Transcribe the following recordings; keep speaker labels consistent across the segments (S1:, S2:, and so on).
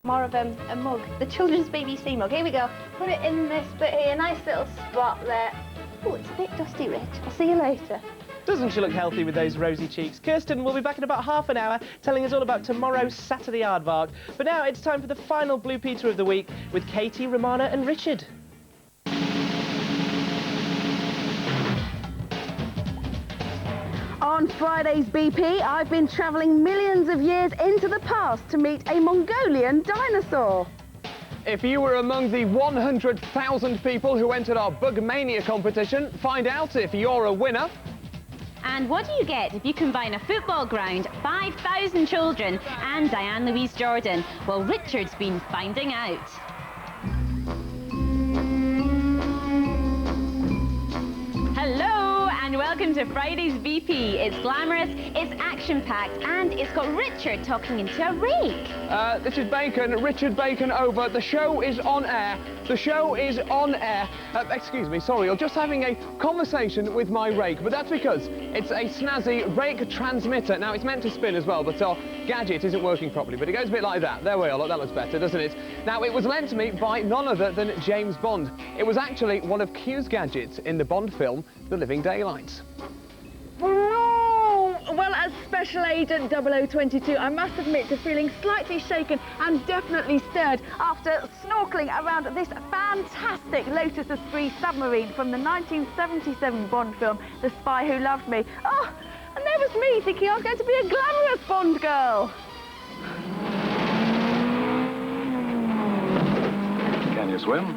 S1: More of a mug, the children's BBC mug. Here we go. Put it in this bit here, nice little spot there. Oh, it's a bit dusty, Rich. I'll see you later.
S2: Doesn't she look healthy with those rosy cheeks? Kirsten will be back in about half an hour telling us all about tomorrow's Saturday Aardvark. But now it's time for the final Blue Peter of the week with Katie, Romana and Richard.
S3: On Friday's BP, I've been travelling millions of years into the past to meet a Mongolian dinosaur.
S4: If you were among the 100,000 people who entered our Bugmania competition, find out if you're a winner.
S5: And what do you get if you combine a football ground, 5,000 children and Diane Louise Jordan? Well, Richard's been finding out. Hello and welcome to Friday's VP. It's glamorous, it's action-packed and it's got Richard talking into a rake.
S4: This is Bacon, Richard Bacon over. The show is on air. The show is on air. Excuse me, sorry, I'm just having a conversation with my rake, but that's because it's a snazzy rake transmitter. Now, it's meant to spin as well, but our gadget isn't working properly, but it goes a bit like that. There we are, look, that looks better, doesn't it? Now, it was lent to me by none other than James Bond. It was actually one of Q's gadgets in the Bond film, The Living Daylights.
S3: Well, as Special Agent 0022, I must admit to feeling slightly shaken and definitely stirred after snorkelling around this fantastic Lotus Esprit submarine from the 1977 Bond film, The Spy Who Loved Me. Oh, and there was me thinking I was going to be a glamorous Bond girl.
S6: Can you swim?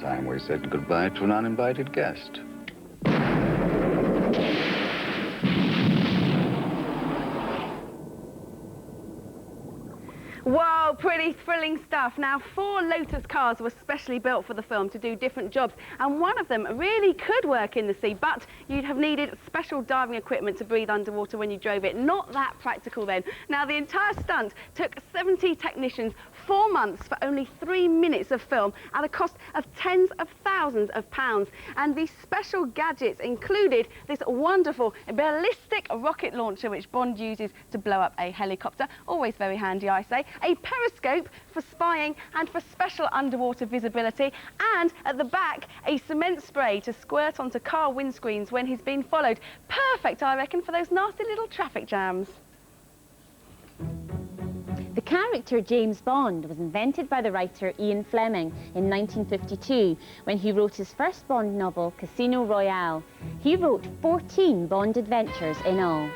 S6: Time we said goodbye to an uninvited guest.
S3: Wow, pretty thrilling stuff. Now, 4 Lotus cars were specially built for the film to do different jobs, and one of them really could work in the sea, but you'd have needed special diving equipment to breathe underwater when you drove it. Not that practical then. Now, the entire stunt took 70 technicians, 4 months for only 3 minutes of film at a cost of tens of thousands of pounds. And these special gadgets included this wonderful ballistic rocket launcher which Bond uses to blow up a helicopter. Always very handy, I say. A periscope for spying and for special underwater visibility. And at the back, a cement spray to squirt onto car windscreens when he's been followed. Perfect, I reckon, for those nasty little traffic jams.
S5: The character James Bond was invented by the writer Ian Fleming in 1952 when he wrote his first Bond novel, Casino Royale. He wrote 14 Bond adventures in all.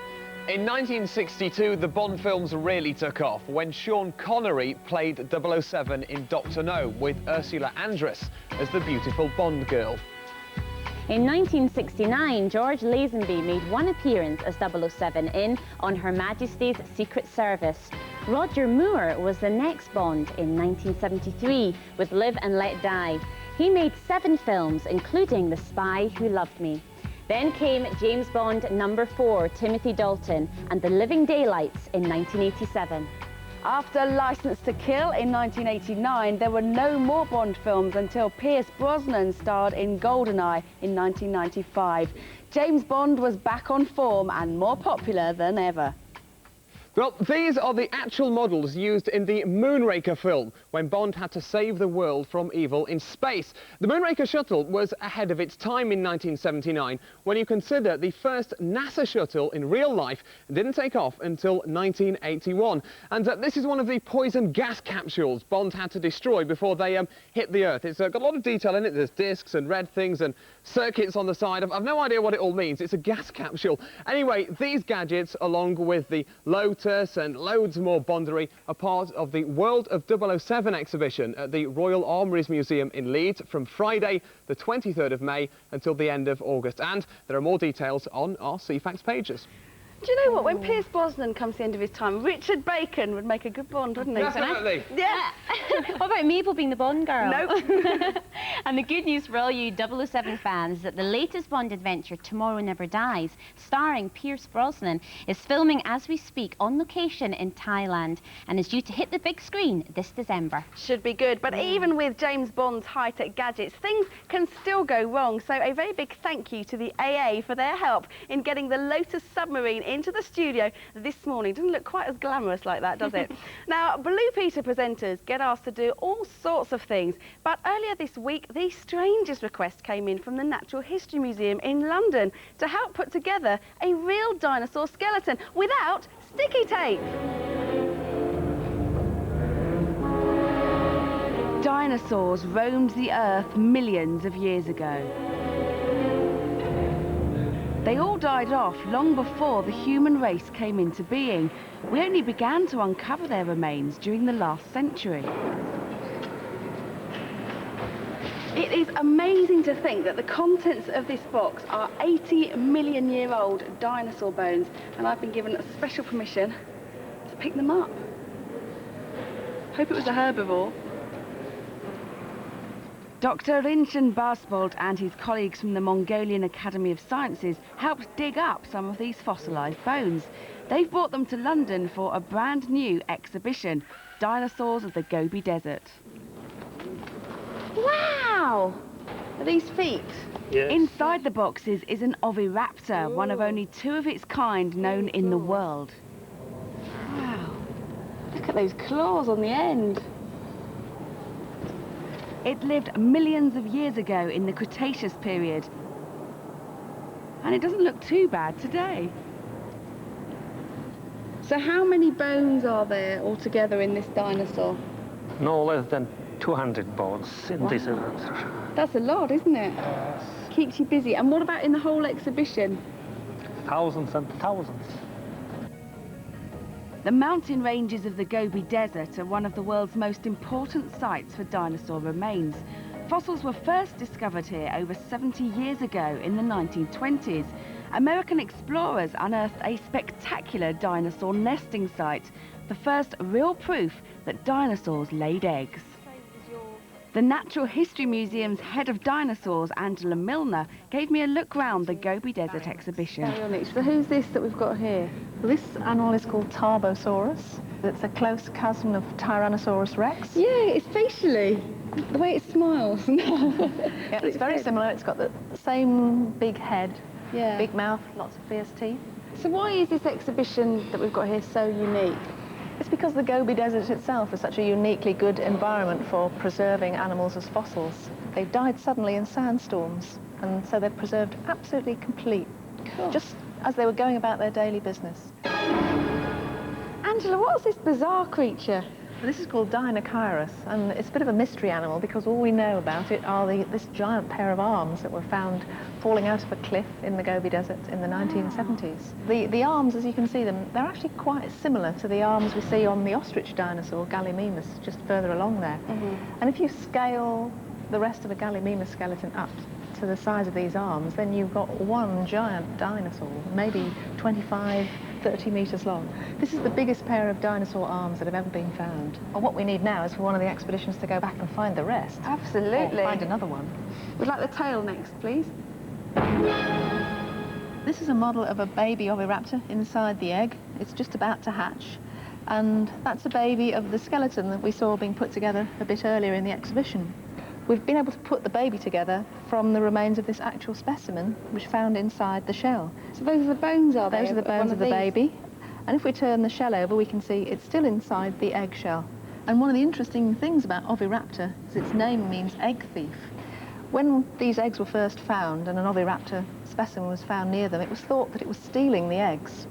S4: In 1962, the Bond films really took off when Sean Connery played 007 in Dr. No with Ursula Andress as the beautiful Bond girl.
S5: In 1969, George Lazenby made one appearance as 007 in On Her Majesty's Secret Service. Roger Moore was the next Bond in 1973 with Live and Let Die. He made 7 films, including The Spy Who Loved Me. Then came James Bond #4, Timothy Dalton, and The Living Daylights in 1987.
S3: After Licence to Kill in 1989, there were no more Bond films until Pierce Brosnan starred in GoldenEye in 1995. James Bond was back on form and more popular than ever.
S4: Well, these are the actual models used in the Moonraker film, when Bond had to save the world from evil in space. The Moonraker shuttle was ahead of its time in 1979, when you consider the first NASA shuttle in real life didn't take off until 1981. And this is one of the poison gas capsules Bond had to destroy before they hit the Earth. It's got a lot of detail in it. There's discs and red things and circuits on the side. I've no idea what it all means. It's a gas capsule. Anyway, these gadgets, along with the Lotus and loads more Bondery, are part of the World of 007 exhibition at the Royal Armouries Museum in Leeds from Friday the 23rd of May until the end of August. And there are more details on our CFAX pages.
S3: Do you know what? When Pierce Brosnan comes to the end of his time, Richard Bacon would make a good Bond, wouldn't he?
S4: Definitely.
S3: Yeah.
S5: What about Mabel being the Bond girl?
S3: Nope.
S5: And the good news for all you 007 fans is that the latest Bond adventure, Tomorrow Never Dies, starring Pierce Brosnan, is filming as we speak on location in Thailand and is due to hit the big screen this December.
S3: Should be good, but even with James Bond's high-tech gadgets, things can still go wrong. So a very big thank you to the AA for their help in getting the Lotus submarine into the studio this morning. Doesn't look quite as glamorous like that, does it? Now, Blue Peter presenters get asked to do all sorts of things, but earlier this week, the strangest request came in from the Natural History Museum in London to help put together a real dinosaur skeleton without sticky tape. Dinosaurs roamed the earth millions of years ago. They all died off long before the human race came into being. We only began to uncover their remains during the last century. It is amazing to think that the contents of this box are 80-million-year-old dinosaur bones, and I've been given special permission to pick them up. Hope it was a herbivore. Dr. Rinchen Barsbold and his colleagues from the Mongolian Academy of Sciences helped dig up some of these fossilised bones. They've brought them to London for a brand new exhibition, Dinosaurs of the Gobi Desert. Wow! Are these feet? Yes. Inside the boxes is an oviraptor, one of only 2 of its kind known in the world. Wow! Look at those claws on the end. It lived millions of years ago in the Cretaceous period. And it doesn't look too bad today. So how many bones are there altogether in this dinosaur?
S7: No less than 200 bones in this event.
S3: That's a lot, isn't it? Keeps you busy. And what about in the whole exhibition?
S7: Thousands and thousands.
S3: The mountain ranges of the Gobi Desert are one of the world's most important sites for dinosaur remains. Fossils were first discovered here over 70 years ago in the 1920s. American explorers unearthed a spectacular dinosaur nesting site, the first real proof that dinosaurs laid eggs. The Natural History Museum's head of dinosaurs, Angela Milner, gave me a look round the Gobi Desert exhibition. So who's this that we've got here?
S8: Well, this animal is called Tarbosaurus. It's a close cousin of Tyrannosaurus rex.
S3: Yeah, it's facially, the way it smiles.
S8: Yeah, it's very similar. It's got the same big head, big mouth, lots of fierce teeth.
S3: So why is this exhibition that we've got here so unique?
S8: It's because the Gobi Desert itself is such a uniquely good environment for preserving animals as fossils. They died suddenly in sandstorms, and so they're preserved absolutely complete, just as they were going about their daily business.
S3: Angela, what's this bizarre creature?
S8: Well, this is called Dinosaurus, and it's a bit of a mystery animal because all we know about it are this giant pair of arms that were found falling out of a cliff in the Gobi Desert in the 1970s. The arms, as you can see them, they're actually quite similar to the arms we see on the ostrich dinosaur, Gallimimus, just further along there. And if you scale the rest of the Gallimimus skeleton up to the size of these arms, then you've got one giant dinosaur, maybe 25, 30 metres long. This is the biggest pair of dinosaur arms that have ever been found. And what we need now is for one of the expeditions to go back and find the rest.
S3: Absolutely.
S8: Or find another one.
S3: We'd like the tail next, please.
S8: This is a model of a baby oviraptor inside the egg. It's just about to hatch. And that's a baby of the skeleton that we saw being put together a bit earlier in the exhibition. We've been able to put the baby together from the remains of this actual specimen, which found inside the shell.
S3: So those are the bones, are they?
S8: Those are the bones of the baby. And if we turn the shell over, we can see it's still inside the egg shell. And one of the interesting things about oviraptor is its name means egg thief. When these eggs were first found and an oviraptor specimen was found near them, it was thought that it was stealing the eggs.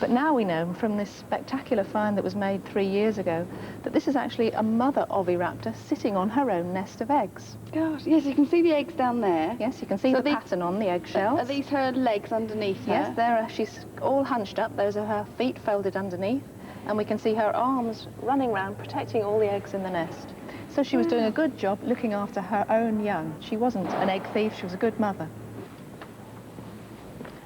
S8: But now we know from this spectacular find that was made 3 years ago that this is actually a mother oviraptor sitting on her own nest of eggs.
S3: Gosh, yes, you can see the eggs down there.
S8: Yes, you can see the pattern on the eggshells.
S3: Are these her legs underneath her?
S8: Yes, she's all hunched up. Those are her feet folded underneath. And we can see her arms running around protecting all the eggs in the nest. So she was doing a good job looking after her own young. She wasn't an egg thief, she was a good mother.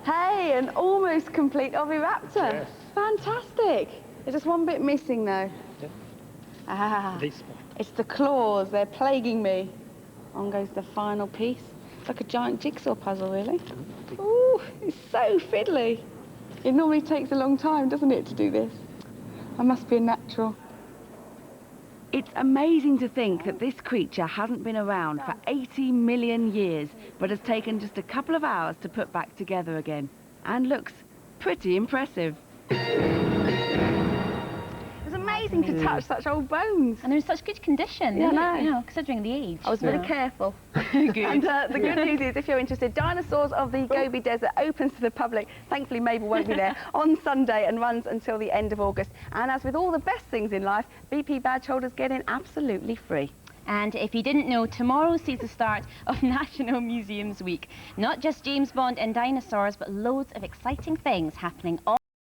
S3: Hey, an almost complete oviraptor.
S7: Yes.
S3: Fantastic. There's just one bit missing though.
S7: Yeah.
S3: Ah,
S7: This one.
S3: it's the claws. They're plaguing me. On goes the final piece. It's like a giant jigsaw puzzle, really. Ooh, it's so fiddly. It normally takes a long time, doesn't it, to do this? I must be a natural. It's amazing to think that this creature hasn't been around for 80 million years, but has taken just a couple of hours to put back together again. And looks pretty impressive. It's amazing to touch such old bones.
S5: And they're in such good condition,
S3: Yeah, I know.
S5: you know, considering the age.
S3: I was very careful.
S5: Good.
S3: And the good news is, if you're interested, Dinosaurs of the Gobi Desert opens to the public. Thankfully, Mabel won't be there on Sunday and runs until the end of August. And as with all the best things in life, BP badge holders get in absolutely free.
S5: And if you didn't know, tomorrow sees the start of National Museums Week. Not just James Bond and dinosaurs, but loads of exciting things happening all